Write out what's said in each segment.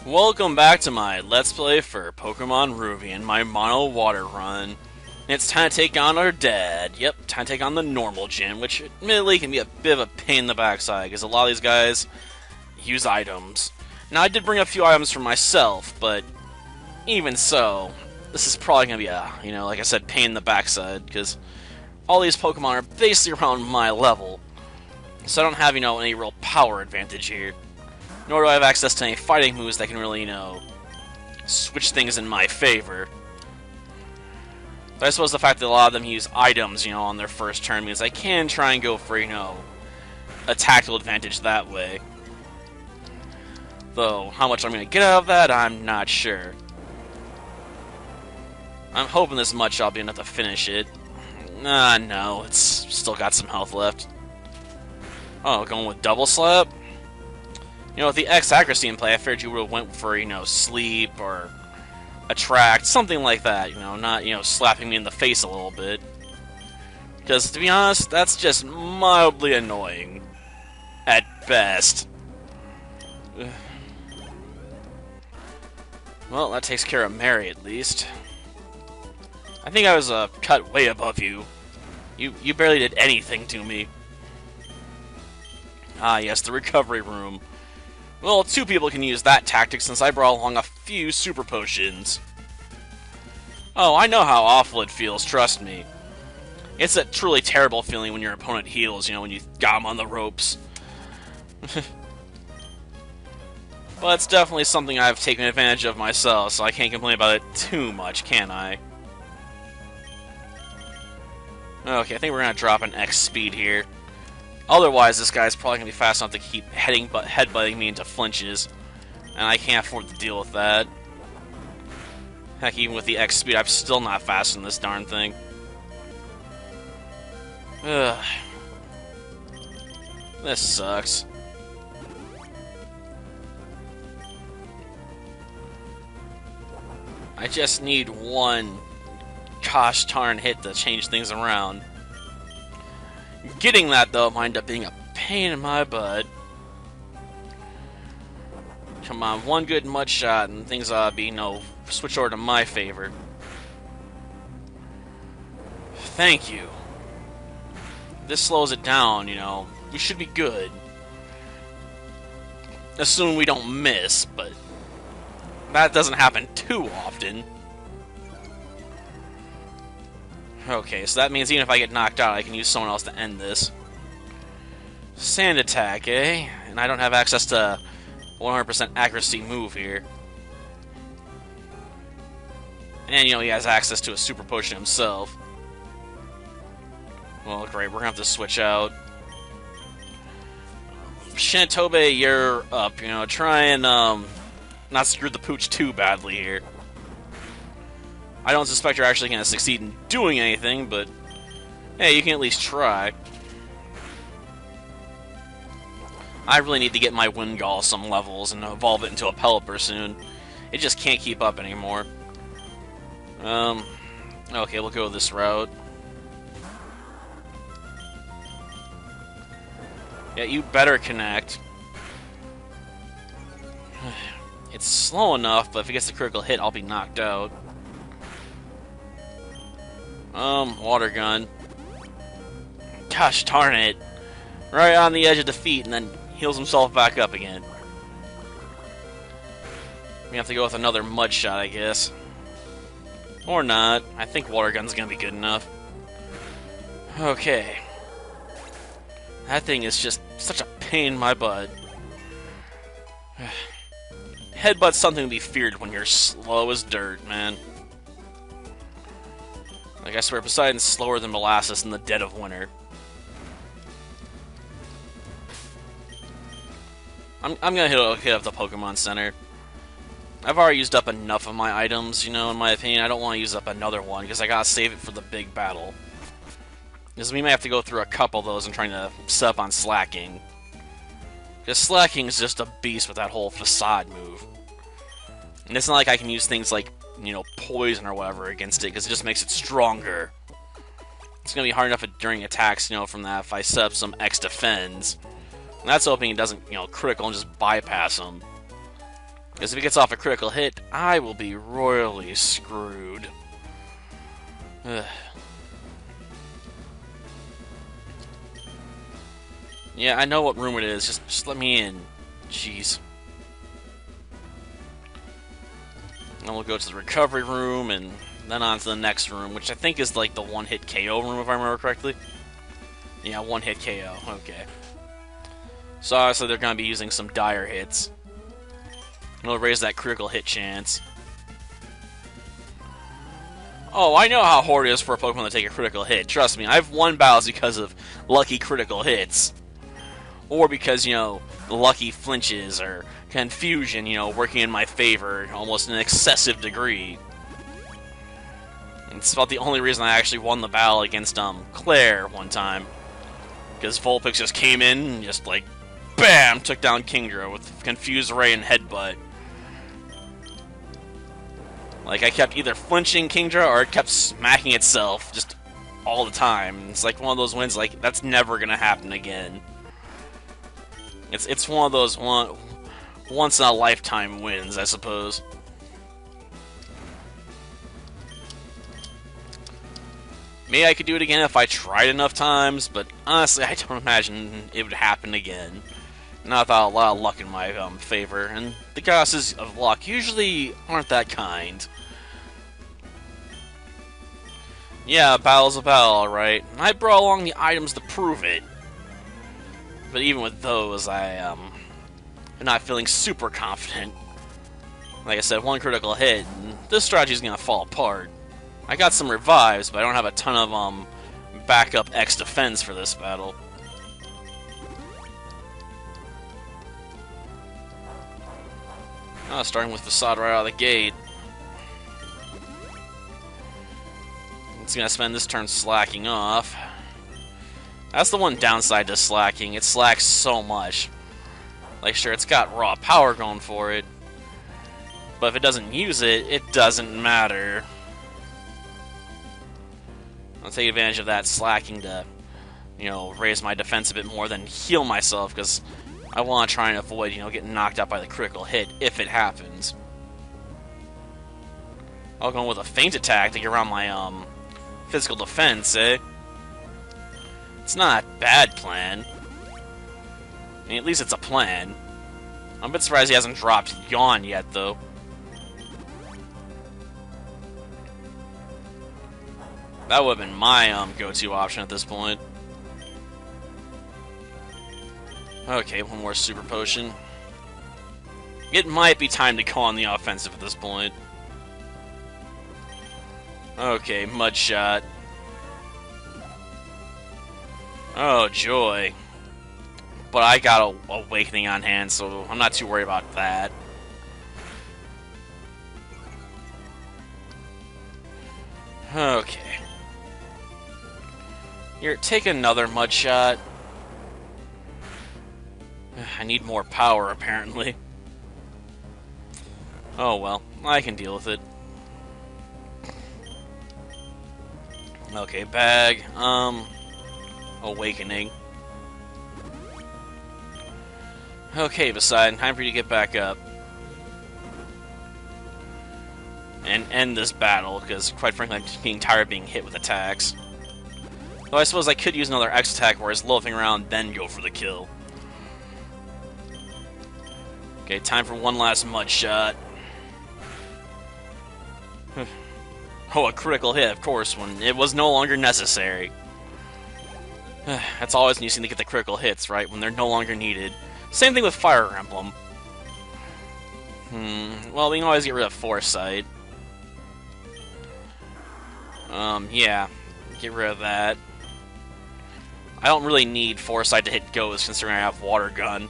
Welcome back to my Let's Play for Pokemon Ruby and my Mono Water Run. It's time to take on our dad. Yep, time to take on the normal gym, which admittedly can be a bit of a pain in the backside, because a lot of these guys use items. Now, I did bring a few items for myself, but even so, this is probably going to be a, like I said, pain in the backside, because all these Pokemon are basically around my level. So I don't have, any real power advantage here. Nor do I have access to any fighting moves that can really, switch things in my favor. But I suppose the fact that a lot of them use items, on their first turn means I can try and go for, a tactical advantage that way. Though, how much I'm going to get out of that, I'm not sure. I'm hoping this much I'll be enough to finish it. No, it's still got some health left. Oh, going with Double Slap? With the X accuracy in play, I figured you would have went for, sleep or attract, something like that, not, slapping me in the face a little bit. Because, to be honest, that's just mildly annoying. At best. Well, that takes care of Mary, at least. I think I was cut way above you. You barely did anything to me. Ah, yes, the recovery room. Well, two people can use that tactic since I brought along a few super potions. Oh, I know how awful it feels, trust me. It's a truly terrible feeling when your opponent heals, when you got him on the ropes. But it's definitely something I've taken advantage of myself, so I can't complain about it too much, can I? Okay, I think we're gonna drop an X speed here. Otherwise, this guy's probably going to be fast enough to keep headbutting me into flinches. And I can't afford to deal with that. Heck, even with the X speed, I'm still not fast in this darn thing. Ugh. This sucks. I just need one gosh darn hit to change things around. Getting that, though, might end up being a pain in my butt. Come on, one good mud shot and things ought to be, switch over to my favor. Thank you. This slows it down, we should be good. Assuming we don't miss, but that doesn't happen too often. Okay, so that means even if I get knocked out, I can use someone else to end this. Sand attack, eh? And I don't have access to 100% accuracy move here. And, he has access to a super potion himself. Well, great, we're gonna have to switch out. Shantobe, you're up, try and, not screw the pooch too badly here. I don't suspect you're actually going to succeed in doing anything, but hey, you can at least try. I really need to get my Wingull some levels and evolve it into a Pelipper soon. It just can't keep up anymore. Okay, we'll go this route. Yeah, you better connect. It's slow enough, but if it gets a critical hit, I'll be knocked out. Water gun. Gosh darn it. Right on the edge of defeat and then heals himself back up again. We have to go with another mud shot, I guess. Or not. I think water gun's gonna be good enough. Okay. That thing is just such a pain in my butt. Headbutt's something to be feared when you're slow as dirt, man. Like, I swear, Poseidon's slower than molasses in the dead of winter. I'm gonna hit up the Pokemon Center. I've already used up enough of my items, in my opinion. I don't want to use up another one, because I gotta save it for the big battle. Because we may have to go through a couple of those and trying to set up on Slacking. Because Slacking is just a beast with that whole facade move. And it's not like I can use things like poison or whatever against it, because it just makes it stronger. It's going to be hard enough during attacks, from that if I set up some X defense. And that's hoping it doesn't, critical and just bypass them. Because if he gets off a critical hit, I will be royally screwed. Ugh. Yeah, I know what room it is. Just let me in. Jeez. And we'll go to the recovery room and then on to the next room, which I think is like the one-hit KO room, if I remember correctly. Yeah, one-hit KO. Okay. So obviously they're going to be using some dire hits. It'll raise that critical hit chance. Oh, I know how hard it is for a Pokemon to take a critical hit. Trust me, I've won battles because of lucky critical hits. Or because, you know, lucky flinches or confusion, you know, working in my favor almost in an excessive degree. It's about the only reason I actually won the battle against Claire one time. Because Vulpix just came in and just like, BAM! Took down Kingdra with Confused Ray and Headbutt. Like, I kept either flinching Kingdra or it kept smacking itself just all the time. It's like one of those wins, like, that's never gonna happen again. It's one of those once-in-a-lifetime wins, I suppose. Maybe I could do it again if I tried enough times, but honestly, I don't imagine it would happen again. Not without a lot of luck in my favor, and the goddesses of luck usually aren't that kind. Yeah, a battle's a battle, alright. I brought along the items to prove it. But even with those, I am not feeling super confident. Like I said, one critical hit, and this strategy's gonna fall apart. I got some revives, but I don't have a ton of backup X defense for this battle. Starting with Facade right out of the gate. It's gonna spend this turn slacking off. That's the one downside to slacking. It slacks so much. Like, sure, it's got raw power going for it, but if it doesn't use it, it doesn't matter. I'll take advantage of that slacking to, you know, raise my defense a bit more than heal myself, because I want to try and avoid, you know, getting knocked out by the critical hit if it happens. I'll go with a feint attack to get around my physical defense, eh? It's not a bad plan. I mean, at least it's a plan. I'm a bit surprised he hasn't dropped Yawn yet, though. That would have been my go-to option at this point. Okay, one more Super Potion. It might be time to go on the offensive at this point. Okay, Mud Shot. Oh, joy. But I got a Awakening on hand, so I'm not too worried about that. Okay. Here, take another Mud Shot. I need more power, apparently. Oh well, I can deal with it. Okay, bag. Awakening. Okay, Poseidon, time for you to get back up. And end this battle, because quite frankly I'm just being tired of being hit with attacks. Though I suppose I could use another X attack where it's loafing around, then go for the kill. Okay, time for one last Mud Shot. Oh, a critical hit, of course, when it was no longer necessary. That's always when you seem to get the critical hits, right? When they're no longer needed. Same thing with Fire Emblem. Well, we can always get rid of Foresight. Yeah. Get rid of that. I don't really need Foresight to hit Ghost, considering I have Water Gun.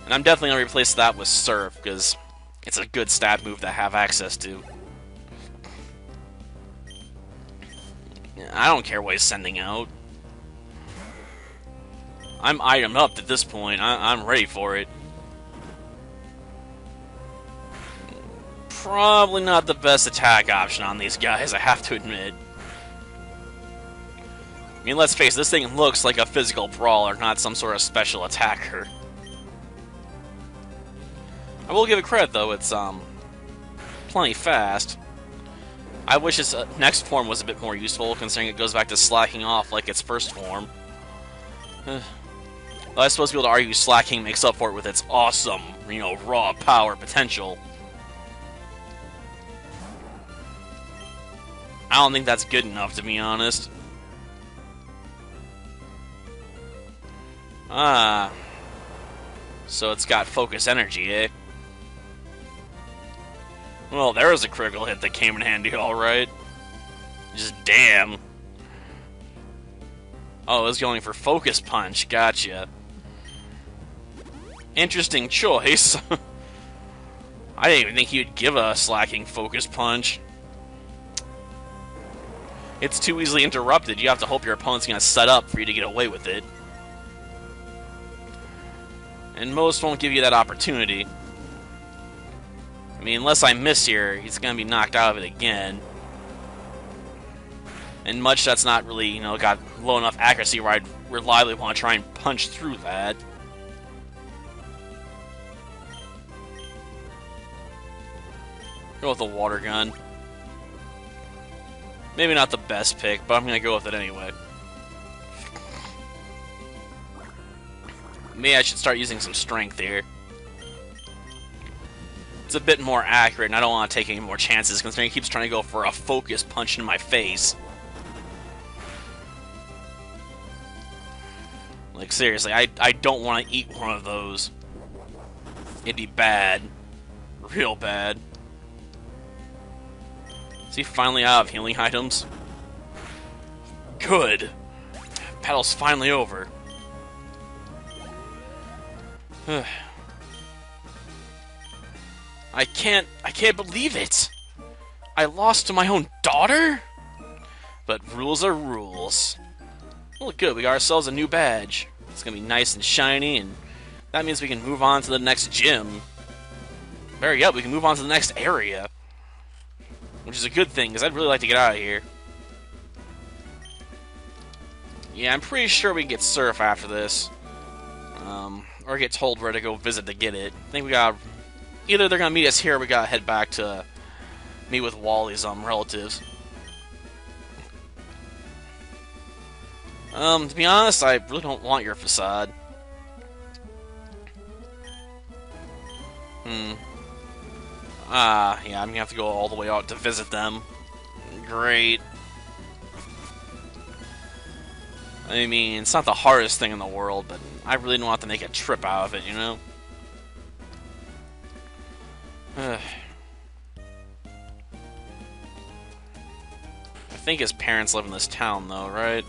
And I'm definitely going to replace that with Surf, because it's a good stat move to have access to. I don't care what he's sending out. I'm item up at this point. I'm ready for it. Probably not the best attack option on these guys, I have to admit. I mean, let's face it, this thing looks like a physical brawler, not some sort of special attacker. I will give it credit, though. It's, plenty fast. I wish its next form was a bit more useful, considering it goes back to slacking off like its first form. Well, I suppose people to argue slacking makes up for it with its awesome, you know, raw power potential. I don't think that's good enough, to be honest. Ah. So it's got focus energy, eh? Well, there was a critical hit that came in handy, alright. Just damn. Oh, it was going for focus punch, gotcha. Interesting choice. I didn't even think he would give a slacking focus punch. It's too easily interrupted. You have to hope your opponent's going to set up for you to get away with it. And most won't give you that opportunity. I mean, unless I miss here, he's going to be knocked out of it again. And much that's not really, you know, got low enough accuracy where I'd reliably want to try and punch through that. Go with the water gun. Maybe not the best pick, but I'm going to go with it anyway. Maybe I should start using some strength here. It's a bit more accurate, and I don't want to take any more chances, considering he keeps trying to go for a focus punch in my face. Like, seriously, I don't want to eat one of those. It'd be bad. Real bad. Is he finally out of healing items? Good. Battle's finally over. I can't believe it! I lost to my own daughter? But rules are rules. Well, good, we got ourselves a new badge. It's gonna be nice and shiny, and that means we can move on to the next gym. Better yet, we can move on to the next area. Which is a good thing, because I'd really like to get out of here. Yeah, I'm pretty sure we can get Surf after this. Or get told where to go visit to get it. I think we got... Either they're gonna meet us here, or we gotta head back to meet with Wally's relatives. To be honest, I really don't want your facade. Yeah, I'm gonna have to go all the way out to visit them. Great. I mean, it's not the hardest thing in the world, but I really don't have to make a trip out of it, you know? I think his parents live in this town, though, right?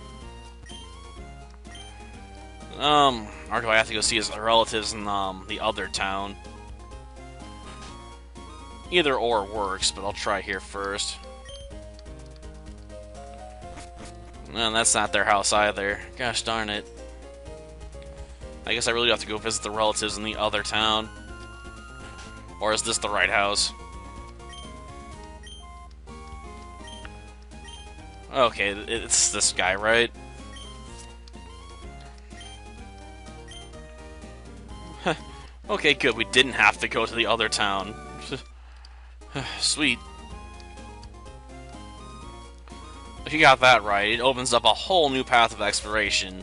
Or do I have to go see his relatives in, the other town? Either or works, but I'll try here first. And that's not their house either. Gosh darn it. I guess I really have to go visit the relatives in the other town. Or is this the right house? Okay, it's this guy, right? Okay, good. We didn't have to go to the other town. Sweet. If you got that right, it opens up a whole new path of exploration.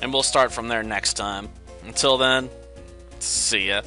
And we'll start from there next time. Until then, see ya.